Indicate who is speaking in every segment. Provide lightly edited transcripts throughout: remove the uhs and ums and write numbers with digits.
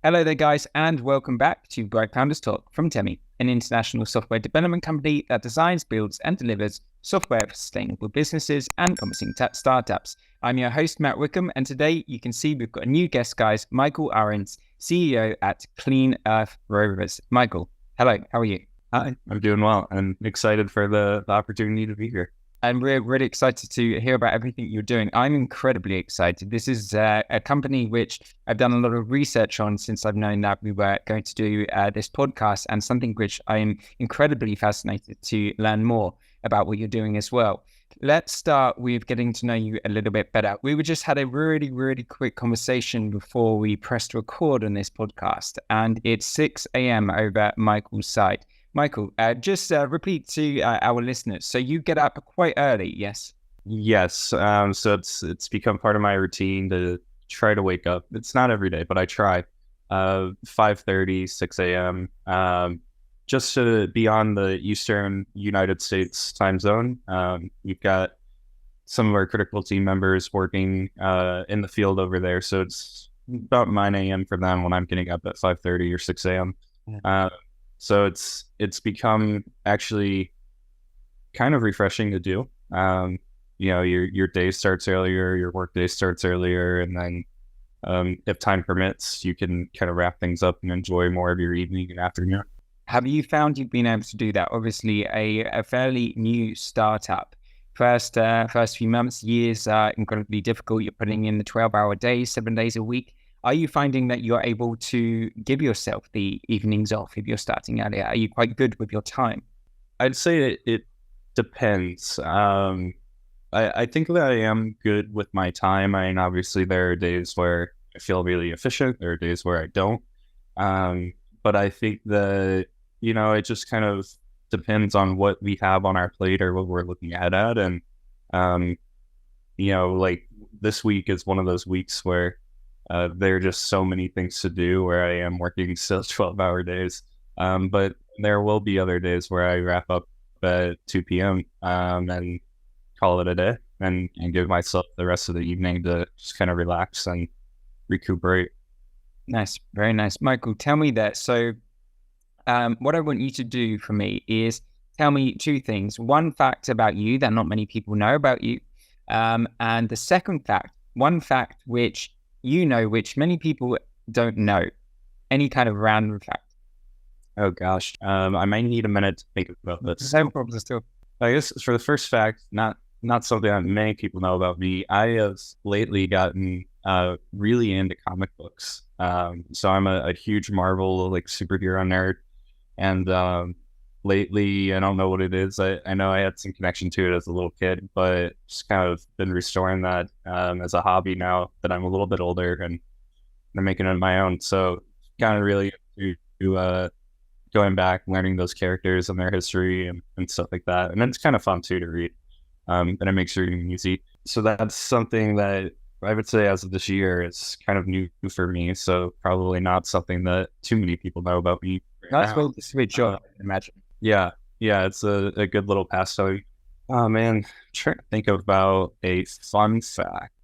Speaker 1: Hello there, guys, and welcome back to Bright Founders Talk from Temi, an international software development company that designs, builds, and delivers software for sustainable businesses and promising tech startups. I'm your host, Matt Wickham, and today you can see we've got a new guest, guys, Michael Arens, CEO at Clean Earth Rovers. Michael, hello, how are you?
Speaker 2: Hi, I'm doing well. I'm excited for the opportunity to be here.
Speaker 1: And we're really excited to hear about everything you're doing. I'm incredibly excited. This is a company which I've done a lot of research on since I've known that we were going to do this podcast, and something which I'm incredibly fascinated to learn more about what you're doing as well. Let's start with getting to know you a little bit better. We just had a really, really quick conversation before we pressed record on this podcast, and it's 6 a.m. over at Michael's site. Michael, just repeat to our listeners. So you get up quite early, yes?
Speaker 2: Yes. So it's become part of my routine to try to wake up. It's not every day, but I try. 5:30, 6 a.m. Just to be on the Eastern United States time zone. We've got some of our critical team members working in the field over there. So it's about 9 a.m. for them when I'm getting up at 5:30 or 6 a.m. So it's become actually kind of refreshing to do. Your day starts earlier, your work day starts earlier, and then if time permits, you can kind of wrap things up and enjoy more of your evening and afternoon.
Speaker 1: Have you found you've been able to do that? Obviously, a fairly new startup. First few months, years are incredibly difficult. You're putting in the 12-hour days, 7 days a week. Are you finding that you're able to give yourself the evenings off if you're starting earlier? Are you quite good with your time?
Speaker 2: I'd say it depends. I think that I am good with my time. I mean, obviously there are days where I feel really efficient. There are days where I don't. But I think that, it just kind of depends on what we have on our plate or what we're looking at. And, like this week is one of those weeks where there are just so many things to do where I am working still 12-hour days. But there will be other days where I wrap up at 2 p.m. And call it a day and give myself the rest of the evening to just kind of relax and recuperate.
Speaker 1: Nice. Very nice. Michael, tell me that. So what I want you to do for me is tell me two things. One fact about you that not many people know about you. And the second fact, one fact which which many people don't know. Any kind of random fact.
Speaker 2: Oh gosh, I might need a minute to think about this.
Speaker 1: No problem still.
Speaker 2: I guess for the first fact, not something that many people know about me. I have lately gotten really into comic books. So I'm a huge Marvel superhero nerd, and lately I don't know what it is. I know I had some connection to it as a little kid, but just kind of been restoring that as a hobby now that I'm a little bit older and I'm making it my own. So kind of really into going back, learning those characters and their history and stuff like that. And it's kind of fun too to read. And it makes reading easy. So that's something that I would say as of this year is kind of new for me. So probably not something that too many people know about me.
Speaker 1: That's really sweet, sure. I imagine.
Speaker 2: Yeah, it's a good little pastime. Oh man, I'm trying to think about a fun fact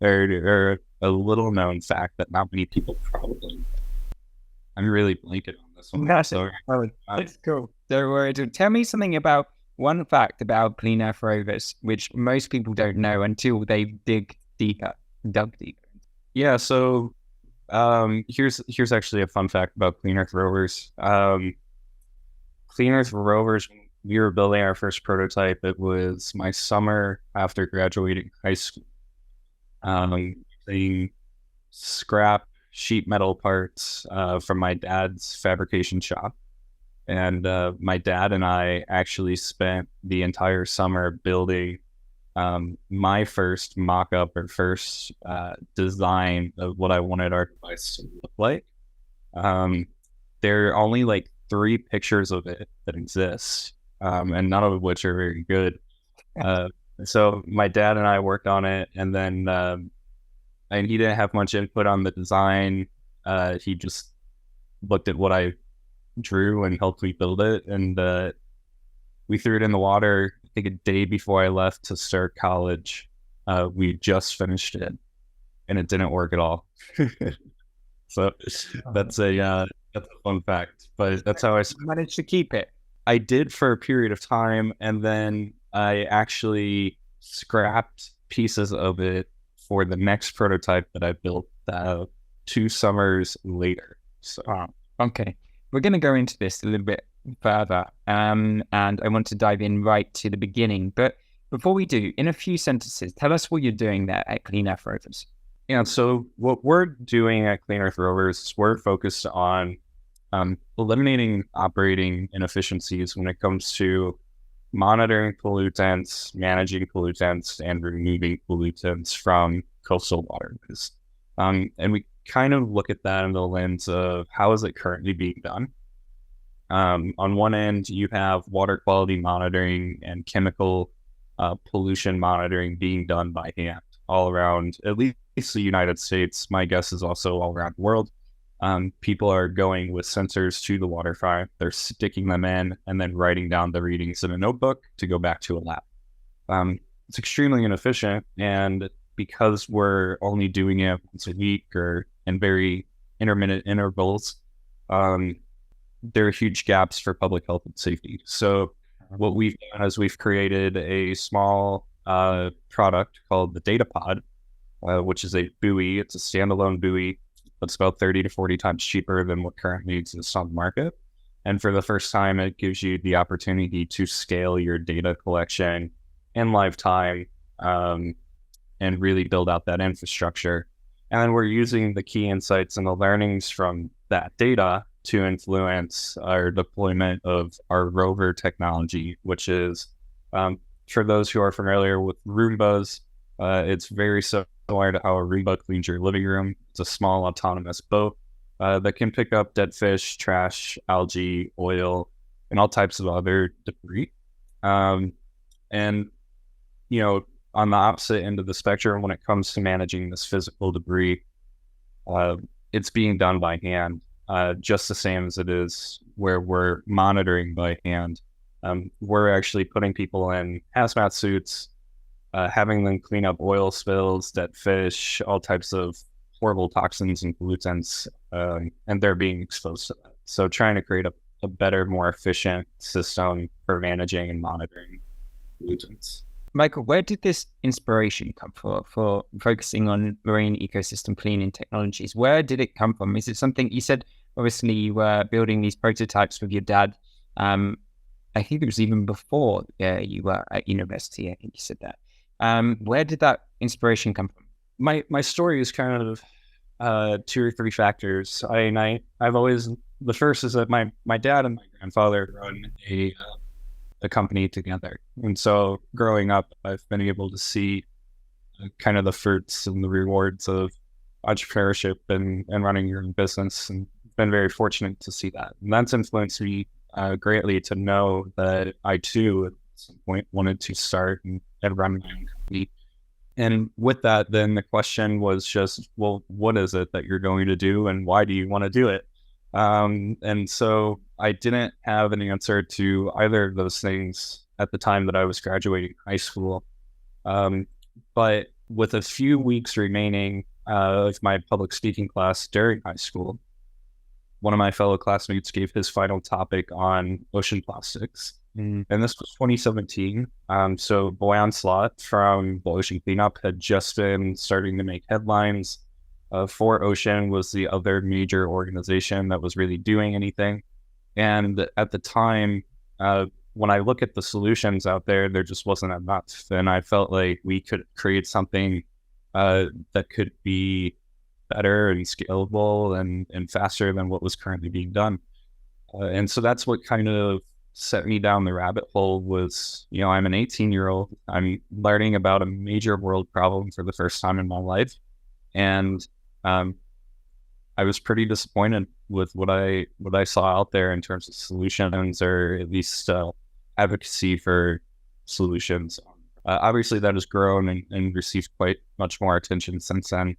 Speaker 2: or a little known fact that not many people probably know. I'm really blanking on this one.
Speaker 1: That's cool. Don't worry. Tell me something about one fact about Clean Earth Rovers, which most people don't know until they dug deeper.
Speaker 2: Yeah, so here's actually a fun fact about Clean Earth Rovers. Clean Earth Rovers, we were building our first prototype. It was my summer after graduating high school. Using scrap sheet metal parts from my dad's fabrication shop. And my dad and I actually spent the entire summer building my first mock-up or first design of what I wanted our device to look like. There are only 3 pictures of it that exist, and none of which are very good. So my dad and I worked on it, and then and he didn't have much input on the design. He just looked at what I drew and helped me build it, and we threw it in the water. I think a day before I left to start college. We just finished it, and it didn't work at all. So that's a fun fact, but that's how I
Speaker 1: managed to keep it.
Speaker 2: I did for a period of time, and then I actually scrapped pieces of it for the next prototype that I built 2 summers later. So,
Speaker 1: okay, we're going to go into this a little bit further, and I want to dive in right to the beginning. But before we do, in a few sentences, tell us what you're doing there at Clean Earth Rovers.
Speaker 2: Yeah, so what we're doing at Clean Earth Rovers is we're focused on eliminating operating inefficiencies when it comes to monitoring pollutants, managing pollutants, and removing pollutants from coastal waterways. And we kind of look at that in the lens of how is it currently being done. On one end, you have water quality monitoring and chemical pollution monitoring being done by hand all around, at least the United States. My guess is also all around the world. People are going with sensors to the waterfront. They're sticking them in and then writing down the readings in a notebook to go back to a lab. It's extremely inefficient, and because we're only doing it once a week or in very intermittent intervals, there are huge gaps for public health and safety. So what we've done is we've created a small product called the Data Pod, which is a buoy. It's a standalone buoy. It's about 30 to 40 times cheaper than what currently exists on the market. And for the first time, it gives you the opportunity to scale your data collection in lifetime and really build out that infrastructure. And then we're using the key insights and the learnings from that data to influence our deployment of our rover technology, which is, for those who are familiar with Roombas, it's very similar to how a Roomba cleans your living room. It's a small autonomous boat that can pick up dead fish, trash, algae, oil, and all types of other debris. And, you know, on the opposite end of the spectrum, when it comes to managing this physical debris, it's being done by hand, just the same as it is where we're monitoring by hand. We're actually putting people in hazmat suits, having them clean up oil spills, dead fish, all types of horrible toxins and pollutants, and they're being exposed to that. So trying to create a better, more efficient system for managing and monitoring pollutants.
Speaker 1: Michael, where did this inspiration come for focusing on marine ecosystem cleaning technologies? Where did it come from? Is it something you said, obviously you were building these prototypes with your dad. I think it was even before you were at university. I think you said that. Where did that inspiration come from?
Speaker 2: My story is kind of 2 or 3 factors. I've always, the first is that my dad and my grandfather run a company together. And so growing up, I've been able to see kind of the fruits and the rewards of entrepreneurship and running your own business, and been very fortunate to see that. And that's influenced me greatly to know that I too at some point wanted to start and run my own company. And with that, then the question was just, well, what is it that you're going to do and why do you want to do it? And so I didn't have an answer to either of those things at the time that I was graduating high school. But with a few weeks remaining of my public speaking class during high school, one of my fellow classmates gave his final topic on ocean plastics. And this was 2017. So Boy Onslaught from the ocean cleanup had just been starting to make headlines. 4Ocean was the other major organization that was really doing anything. And at the time, when I look at the solutions out there, there just wasn't enough. And I felt like we could create something that could be better and scalable and faster than what was currently being done. And so that's what kind of set me down the rabbit hole was, you know, I'm an 18-year-old. I'm learning about a major world problem for the first time in my life. And I was pretty disappointed with what I saw out there in terms of solutions, or at least advocacy for solutions. Obviously, that has grown and received quite much more attention since then.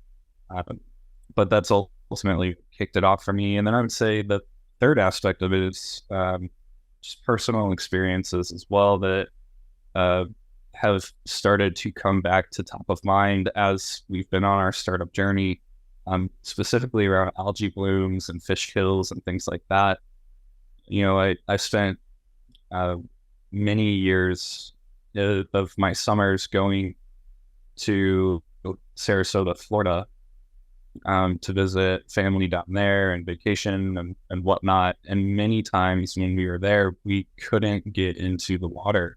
Speaker 2: But that's ultimately kicked it off for me. And then I would say the third aspect of it is just personal experiences as well that have started to come back to top of mind as we've been on our startup journey. specifically around algae blooms and fish kills and things like that. I spent many years of my summers going to Sarasota, Florida, to visit family down there and vacation and whatnot. And many times when we were there, we couldn't get into the water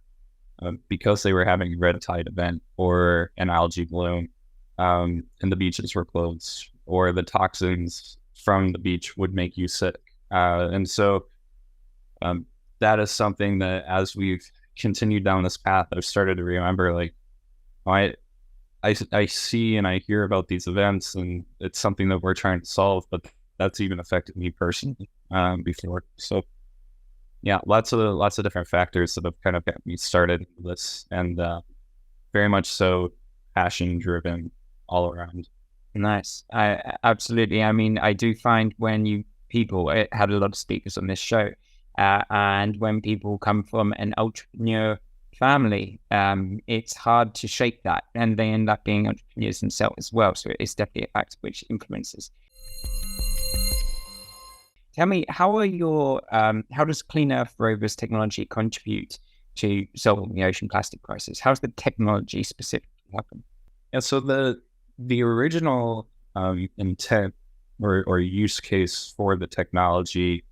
Speaker 2: because they were having a red tide event or an algae bloom, and the beaches were closed, or the toxins from the beach would make you sick. And so that is something that as we've continued down this path, I've started to remember, like, I see and I hear about these events, and it's something that we're trying to solve, but that's even affected me personally before. So yeah, lots of different factors that have kind of got me started with this, and very much so passion driven all around.
Speaker 1: Nice. Absolutely. I mean, I do find when I had a lot of speakers on this show, and when people come from an entrepreneur family, it's hard to shake that, and they end up being entrepreneurs themselves as well. So it's definitely a factor which influences. Tell me, how does Clean Earth Rovers technology contribute to solving the ocean plastic crisis? How's the technology specifically happen?
Speaker 2: Yeah, so the original intent or use case for the technology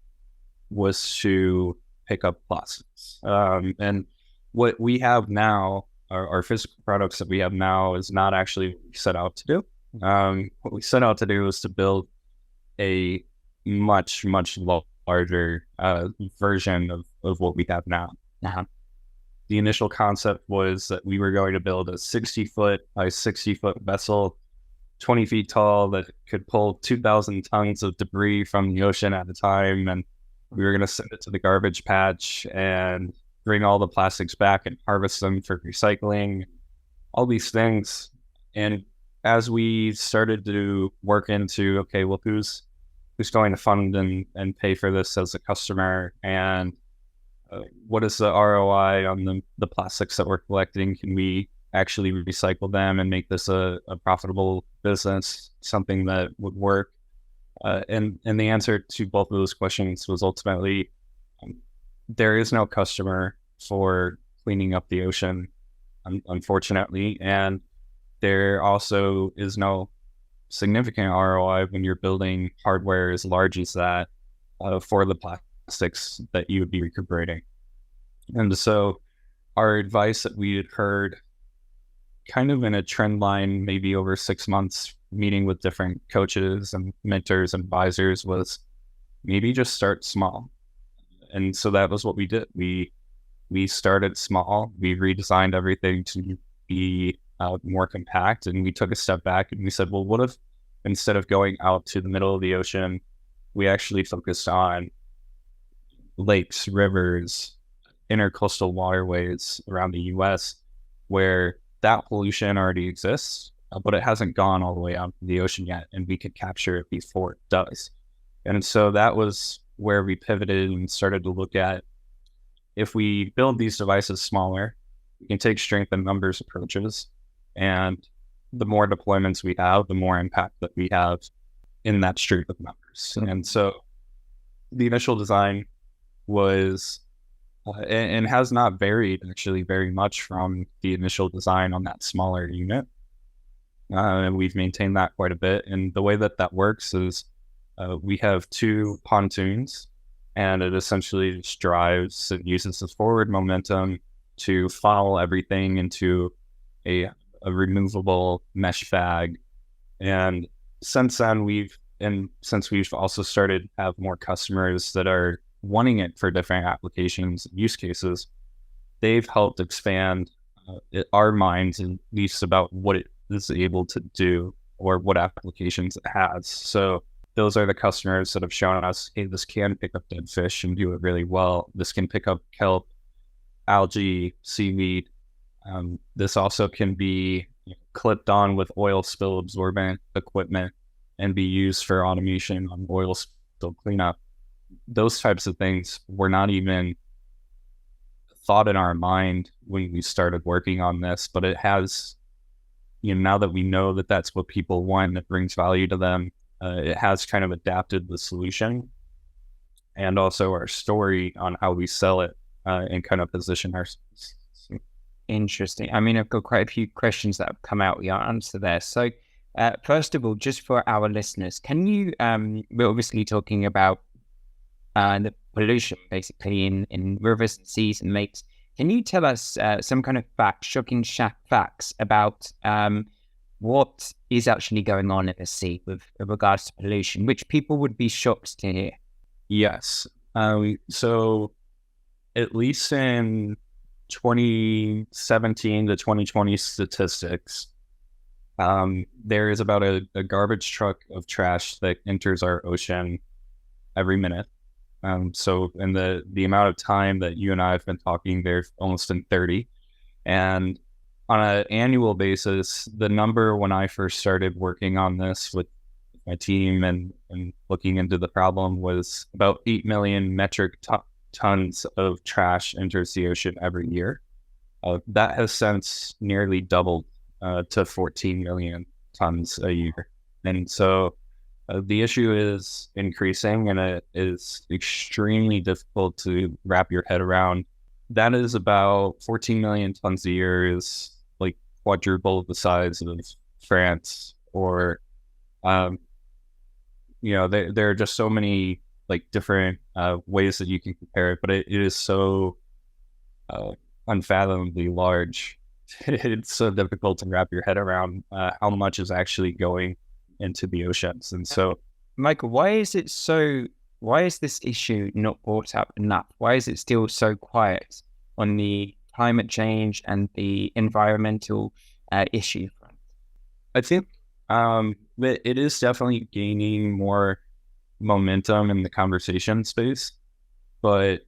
Speaker 2: was to pick up plastics. And what we have now, our physical products that we have now, is not actually what we set out to do. What we set out to do is to build a much, much larger version of what we have now. The initial concept was that we were going to build a 60-foot by 60-foot vessel, 20 feet tall, that could pull 2,000 tons of debris from the ocean at a time. And we were going to send it to the garbage patch and bring all the plastics back and harvest them for recycling, all these things. And as we started to work into, okay, well, who's going to fund and pay for this as a customer, and what is the ROI on the plastics that we're collecting? Can we actually recycle them and make this a profitable business, something that would work? And the answer to both of those questions was ultimately, there is no customer for cleaning up the ocean, unfortunately. And there also is no significant ROI when you're building hardware as large as that for the plastics that you would be recuperating. And so our advice that we had heard kind of in a trend line, maybe over 6 months, meeting with different coaches and mentors and advisors, was maybe just start small. And so that was what we did. We started small. We redesigned everything to be more compact, and we took a step back and we said, well, what if instead of going out to the middle of the ocean, we actually focused on lakes, rivers, intercoastal waterways around the US, where that pollution already exists, but it hasn't gone all the way out to the ocean yet, and we could capture it before it does. And so that was where we pivoted and started to look at, if we build these devices smaller, we can take strength in numbers approaches, and the more deployments we have, the more impact that we have in that strength of numbers. And so the initial design was, and has not varied actually very much from the initial design on that smaller unit. And we've maintained that quite a bit. And the way that works is we have 2 pontoons, and it essentially just drives and uses the forward momentum to funnel everything into a removable mesh bag. And since then, since we've also started to have more customers that are wanting it for different applications, use cases, they've helped expand our minds at least about what it is able to do or what applications it has. So those are the customers that have shown us, hey, this can pick up dead fish and do it really well. This can pick up kelp, algae, seaweed. This also can be clipped on with oil spill absorbent equipment and be used for automation on oil spill cleanup. Those types of things were not even thought in our mind when we started working on this, but it has now that we know that that's what people want and it brings value to them, it has kind of adapted the solution and also our story on how we sell it and kind of position ourselves.
Speaker 1: Interesting. I mean, I've got quite a few questions that have come out with your answer there. So, first of all, just for our listeners, can you, we're obviously talking about the pollution basically in rivers and seas and lakes. Can you tell us some kind of shocking facts about what is actually going on in the sea with regards to pollution, which people would be shocked to hear?
Speaker 2: Yes. So at least in 2017 to 2020 statistics, there is about a garbage truck of trash that enters our ocean every minute. So in the amount of time that you and I have been talking, there's almost been 30. And on an annual basis, the number when I first started working on this with my team and looking into the problem was about 8 million metric tons of trash enters the ocean every year. That has since nearly doubled to 14 million tons a year. And so the issue is increasing, and it is extremely difficult to wrap your head around. That is about 14 million tons a year is like quadruple the size of France, or, there are just so many like different ways that you can compare it, but it is so unfathomably large. It's so difficult to wrap your head around how much is actually going into the oceans. And so,
Speaker 1: Michael, why is this issue not brought up enough? Why is it still so quiet on the climate change and the environmental issue front?
Speaker 2: I think that it is definitely gaining more momentum in the conversation space, but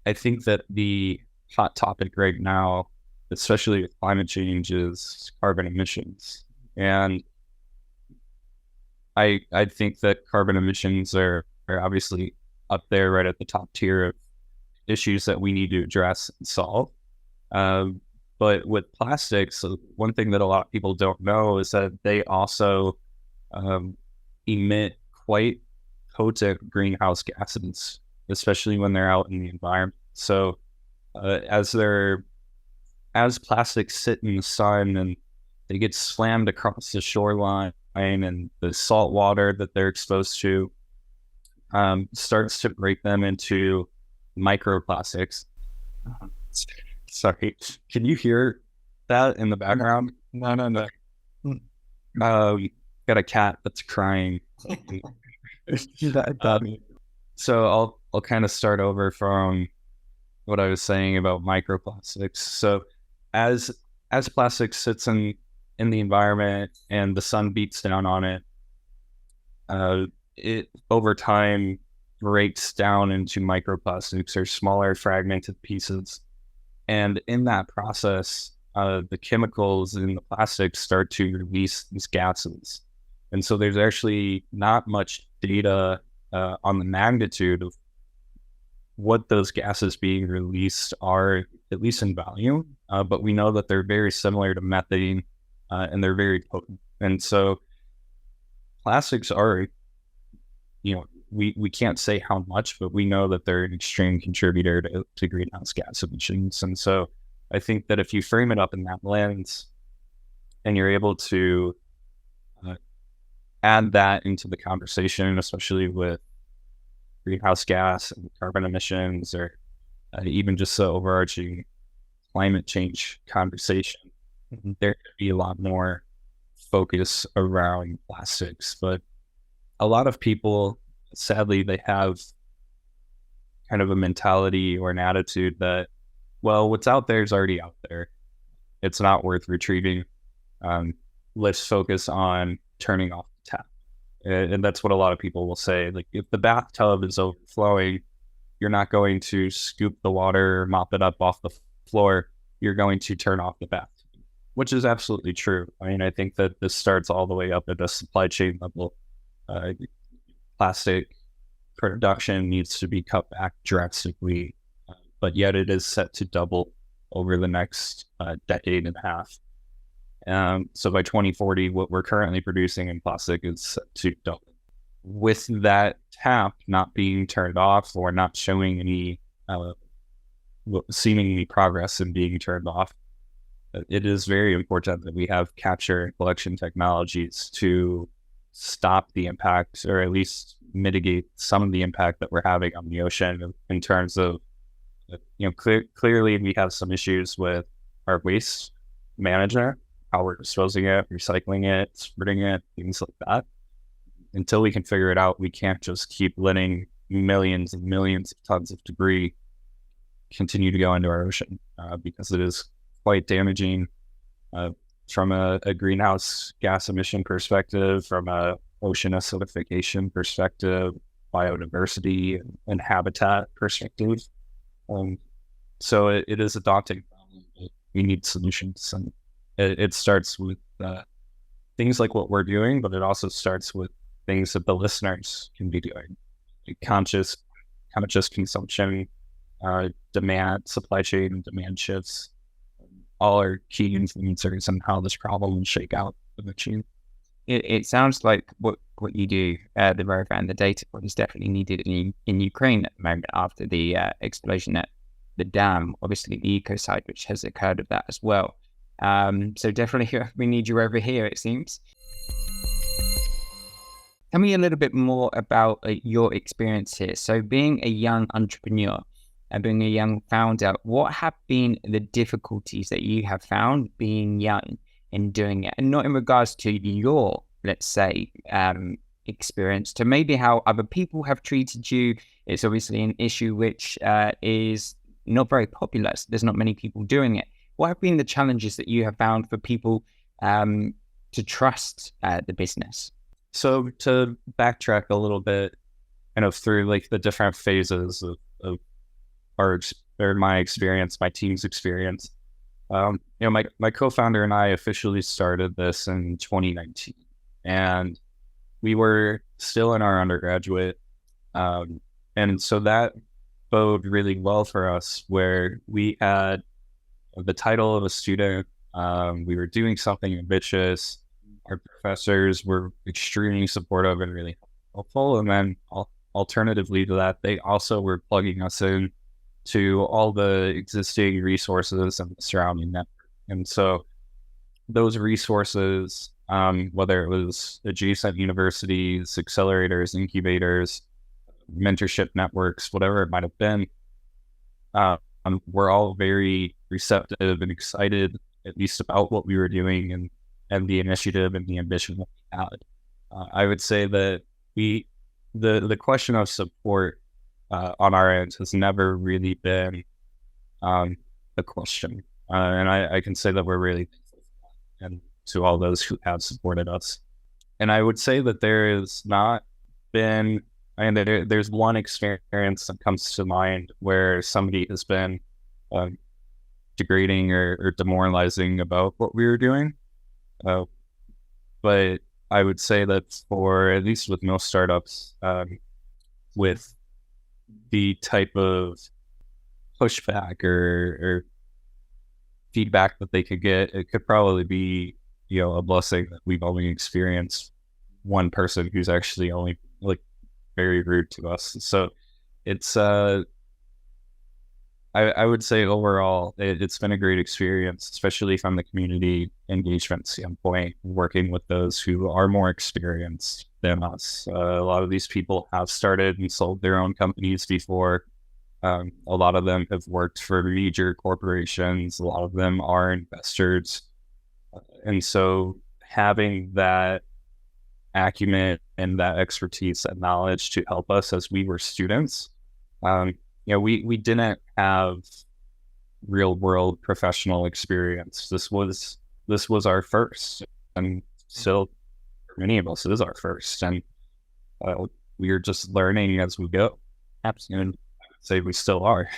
Speaker 2: I think that the hot topic right now, especially with climate change, is carbon emissions. And I think that carbon emissions are obviously up there right at the top tier of issues that we need to address and solve. But with plastics, one thing that a lot of people don't know is that they also emit quite potent greenhouse gases, especially when they're out in the environment. So as plastics sit in the sun and they get slammed across the shoreline, and the salt water that they're exposed to starts to break them into microplastics. Sorry, can you hear that in the background?
Speaker 1: No.
Speaker 2: Got a cat that's crying. So I'll kind of start over from what I was saying about microplastics. So as plastic sits in the environment and the sun beats down on it, it over time breaks down into microplastics or smaller fragmented pieces. And in that process, the chemicals in the plastics start to release these gases. And so there's actually not much data on the magnitude of what those gases being released are, at least in volume, but we know that they're very similar to methane, and they're very potent. And so plastics are, we can't say how much, but we know that they're an extreme contributor to greenhouse gas emissions. And so I think that if you frame it up in that lens and you're able to add that into the conversation, especially with greenhouse gas and carbon emissions, or even just the overarching climate change conversation, there could be a lot more focus around plastics. But a lot of people, sadly, they have kind of a mentality or an attitude that, well, what's out there is already out there. It's not worth retrieving. Let's focus on turning off the tap. And that's what a lot of people will say. Like, if the bathtub is overflowing, you're not going to scoop the water, mop it up off the floor. You're going to turn off the bathtub, which is absolutely true. I mean, I think that this starts all the way up at a supply chain level. Plastic production needs to be cut back drastically, but yet it is set to double over the next decade and a half. So by 2040, what we're currently producing in plastic is set to double. With that tap not being turned off or not showing any seemingly progress in being turned off, it is very important that we have capture and collection technologies to stop the impact, or at least mitigate some of the impact that we're having on the ocean in terms of, clearly we have some issues with our waste management, how we're disposing it, recycling it, splitting it, things like that. Until we can figure it out, we can't just keep letting millions and millions of tons of debris continue to go into our ocean, because it is quite damaging from a greenhouse gas emission perspective, from a ocean acidification perspective, biodiversity and habitat perspective. So it is a daunting problem. We need solutions, and it starts with things like what we're doing, but it also starts with things that the listeners can be doing. Conscious consumption, demand, supply chain and demand shifts, all are key influencers on how this problem will shake out eventually.
Speaker 1: It sounds like what you do, the rover and the data pod is definitely needed in Ukraine at the moment after the explosion at the dam, obviously the ecocide which has occurred of that as well. So definitely we need you over here, it seems. Tell me a little bit more about your experience here. So being a young entrepreneur and being a young founder, what have been the difficulties that you have found being young in doing it? And not in regards to your, let's say, experience, to maybe how other people have treated you. It's obviously an issue which is not very popular. So there's not many people doing it. What have been the challenges that you have found for people to trust the business?
Speaker 2: So to backtrack a little bit, through like the different phases of my experience, my team's experience. My co-founder and I officially started this in 2019, and we were still in our undergraduate. And so that bode really well for us, where we had the title of a student. We were doing something ambitious. Our professors were extremely supportive and really helpful. And then alternatively to that, they also were plugging us in to all the existing resources and the surrounding network. And so those resources, whether it was adjacent universities, accelerators, incubators, mentorship networks, whatever it might have been, we're all very receptive and excited, at least about what we were doing and the initiative and the ambition that we had. I would say that the question of support on our end has never really been a question. And I can say that we're really thankful for that, and to all those who have supported us. And I would say that there has not been, there's one experience that comes to mind where somebody has been degrading or demoralizing about what we were doing. But I would say that for, at least with most startups, with the type of pushback or feedback that they could get, it could probably be, a blessing that we've only experienced one person who's actually only like very rude to us. So it's, I would say overall, it's been a great experience, especially from the community engagement standpoint, working with those who are more experienced than us. A lot of these people have started and sold their own companies before. A lot of them have worked for major corporations. A lot of them are investors. And so having that acumen and that expertise and knowledge to help us as we were students, we didn't have real world professional experience. This was our first, and still for many of us it is our first, and we are just learning as we go.
Speaker 1: Absolutely.
Speaker 2: And I would say we still are.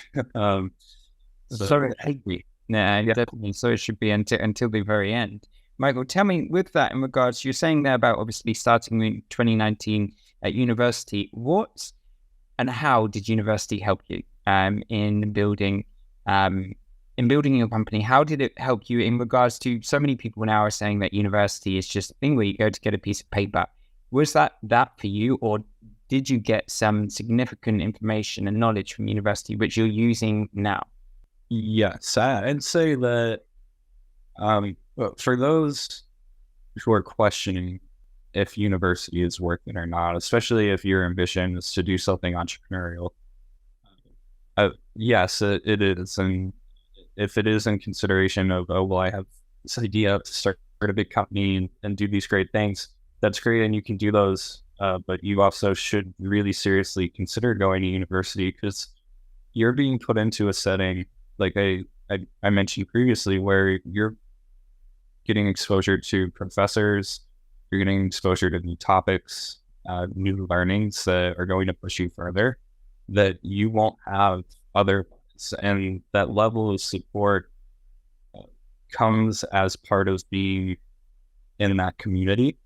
Speaker 1: Definitely. So it should be until the very end. Michael, tell me, with that in regards, you're saying there about obviously starting in 2019 at university, what and how did university help you in building in building your company, how did it help you in regards to so many people now are saying that university is just a thing where you go to get a piece of paper? Was that for you, or did you get some significant information and knowledge from university which you're using now?
Speaker 2: Yes, I'd say that for those who are questioning if university is worth it or not, especially if your ambition is to do something entrepreneurial, yes, it is. And if it is in consideration of, oh, well, I have this idea to start a big company and do these great things, that's great. And you can do those. But you also should really seriously consider going to university, because you're being put into a setting, like I mentioned previously, where you're getting exposure to professors, you're getting exposure to new topics, new learnings that are going to push you further that you won't have otherwise. And that level of support comes as part of being in that community.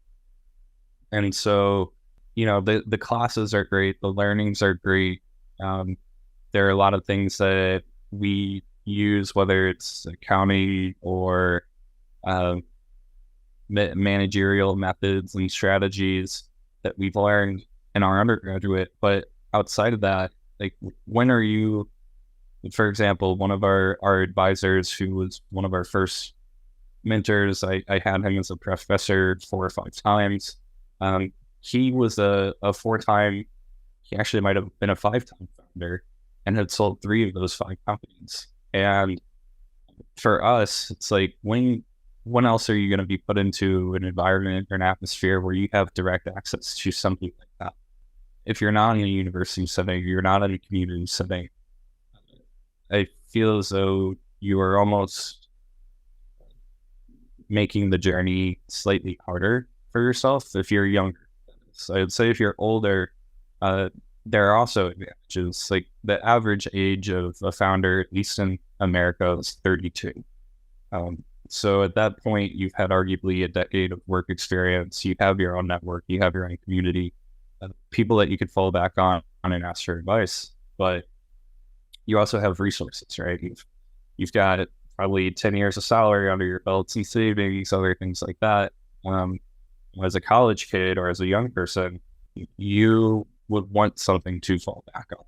Speaker 2: And so, the classes are great, the learnings are great. There are a lot of things that we use, whether it's accounting or managerial methods and strategies that we've learned in our undergraduate. But outside of that, like, when are you, for example, one of our advisors, who was one of our first mentors, I had him as a professor 4 or 5 times. He was a 4-time, he actually might have been a 5-time founder and had sold 3 of those 5 companies. And for us, it's like, when else are you going to be put into an environment or an atmosphere where you have direct access to something like that? If you're not in a university setting, you're not in a community setting, I feel as though you are almost making the journey slightly harder for yourself if you're younger. So I'd say if you're older, there are also advantages. Like, the average age of a founder, at least in America, is 32. So at that point, you've had arguably a decade of work experience. You have your own network. You have your own community, people that you could fall back on and ask for advice. But you also have resources, right? You've got probably 10 years of salary under your belt, and savings, other things like that. As a college kid or as a young person, you would want something to fall back on.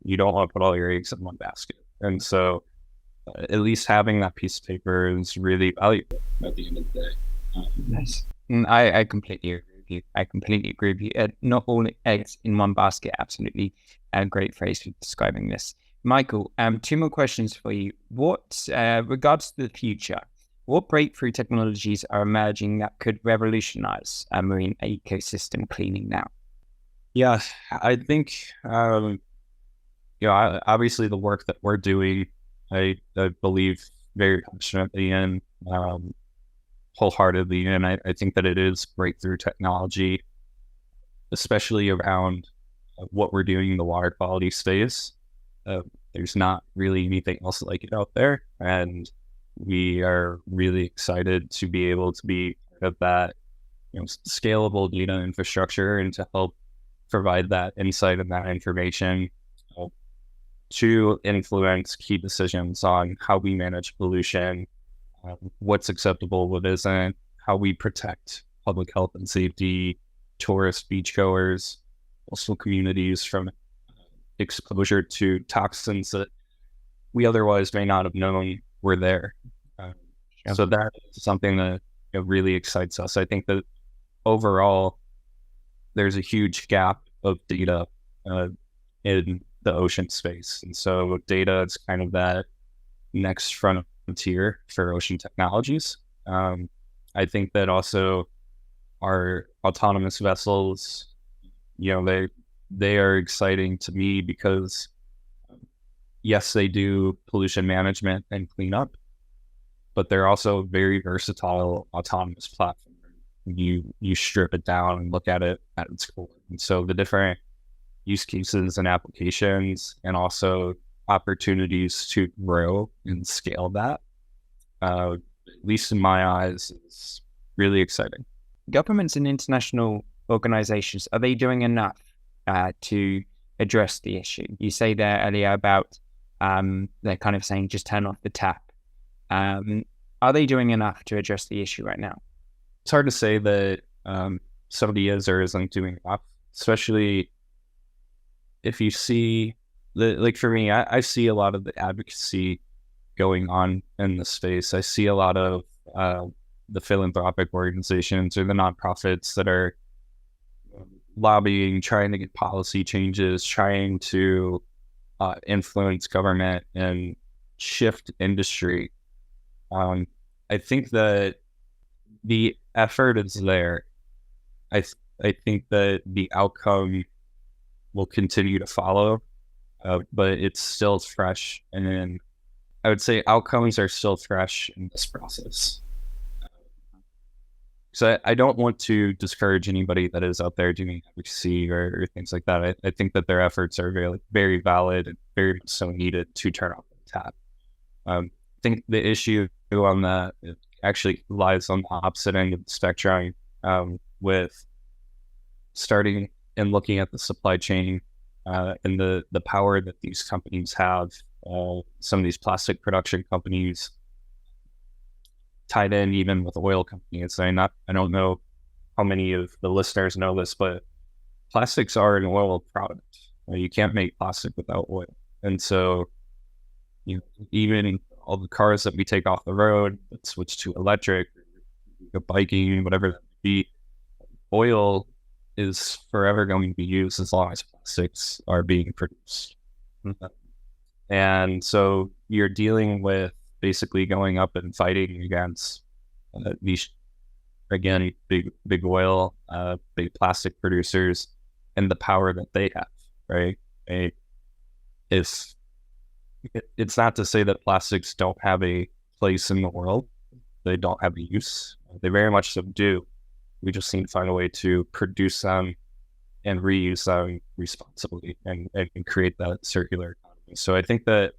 Speaker 2: You don't want to put all your eggs in one basket. And so at least having that piece of paper is really valuable at the end of the day.
Speaker 1: Nice. I completely agree with you. Not all eggs in one basket. Absolutely a great phrase for describing this. Michael, 2 more questions for you. What, regards to the future, what breakthrough technologies are emerging that could revolutionize marine ecosystem cleaning now?
Speaker 2: Yeah, I think, obviously the work that we're doing, I believe very passionately in, wholeheartedly. And I think that it is breakthrough technology, especially around what we're doing in the water quality space. There's not really anything else like it out there. And we are really excited to be able to be part of that, scalable data infrastructure, and to help provide that insight and that information to influence key decisions on how we manage pollution, what's acceptable, what isn't, how we protect public health and safety, tourists, beachgoers, coastal communities from exposure to toxins that we otherwise may not have known were there. So that is something that really excites us. I think that overall, there's a huge gap of data in the ocean space. And so data is kind of that next frontier for ocean technologies. I think that also our autonomous vessels, they are exciting to me because, yes, they do pollution management and cleanup, but they're also very versatile autonomous platform. You strip it down and look at it at its core. And so the different use cases and applications, and also opportunities to grow and scale that, at least in my eyes, is really exciting.
Speaker 1: Governments and international organizations, are they doing enough to address the issue? You say there earlier about they're kind of saying just turn off the tap. Are they doing enough to address the issue right now?
Speaker 2: It's hard to say that somebody is or isn't doing enough, especially if you see, like for me, I see a lot of the advocacy going on in the space. I see a lot of the philanthropic organizations or the nonprofits that are lobbying, trying to get policy changes, trying to influence government and shift industry. I think that the effort is there. I think that the outcome will continue to follow, but it's still fresh. And I would say outcomes are still fresh in this process. So I don't want to discourage anybody that is out there doing advocacy or things like that. I think that their efforts are very, very valid and very much so needed to turn off the tap. I think the issue on that actually lies on the opposite end of the spectrum, with starting and looking at the supply chain and the power that these companies have. Some of these plastic production companies tied in even with oil companies. I don't know how many of the listeners know this, but plastics are an oil product. You can't make plastic without oil. And so, even all the cars that we take off the road that switch to electric, biking, whatever that may be, oil is forever going to be used as long as plastics are being produced. And so you're dealing with basically going up and fighting against these, again, big oil, big plastic producers and the power that they have, right? It's not to say that plastics don't have a place in the world. They don't have a use. They very much so do. We just need to find a way to produce them and reuse them responsibly and create that circular economy. So I think that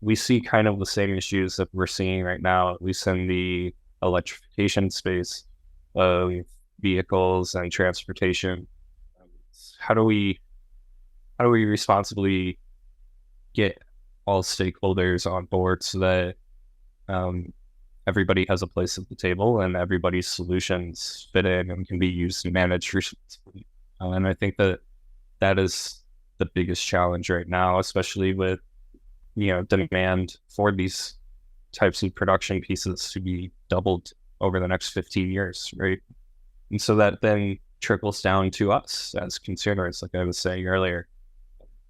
Speaker 2: we see kind of the same issues that we're seeing right now, at least in the electrification space of vehicles and transportation. How do we responsibly get all stakeholders on board so that everybody has a place at the table and everybody's solutions fit in and can be used and managed responsibly? And I think that is the biggest challenge right now, especially with demand for these types of production pieces to be doubled over the next 15 years, right? And so that then trickles down to us as consumers, like I was saying earlier.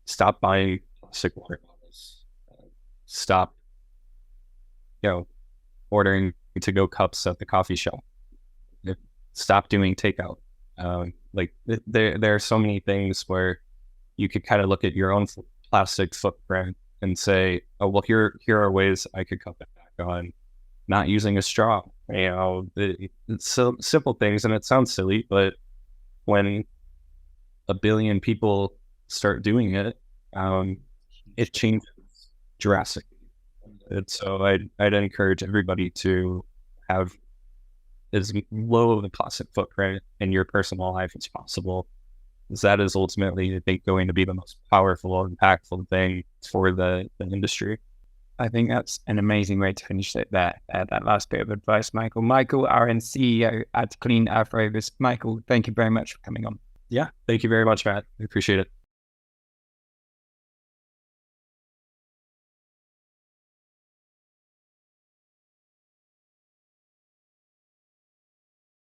Speaker 2: Stop buying plastic water bottles. Stop, ordering to-go cups at the coffee shop. Stop doing takeout. There are so many things where you could kind of look at your own plastic footprint and say, oh, well, here are ways I could cut that back on not using a straw. It's so simple things, and it sounds silly, but when 1 billion people start doing it, it changes drastically. And so I'd encourage everybody to have as low of a plastic footprint in your personal life as possible, because that is ultimately, I think, going to be the most powerful and impactful thing for the industry.
Speaker 1: I think that's an amazing way to finish it there. That last bit of advice, Michael. Michael, Arens, CEO at Clean Earth Rovers. Michael, thank you very much for coming on.
Speaker 2: Yeah, thank you very much, Matt. I appreciate it.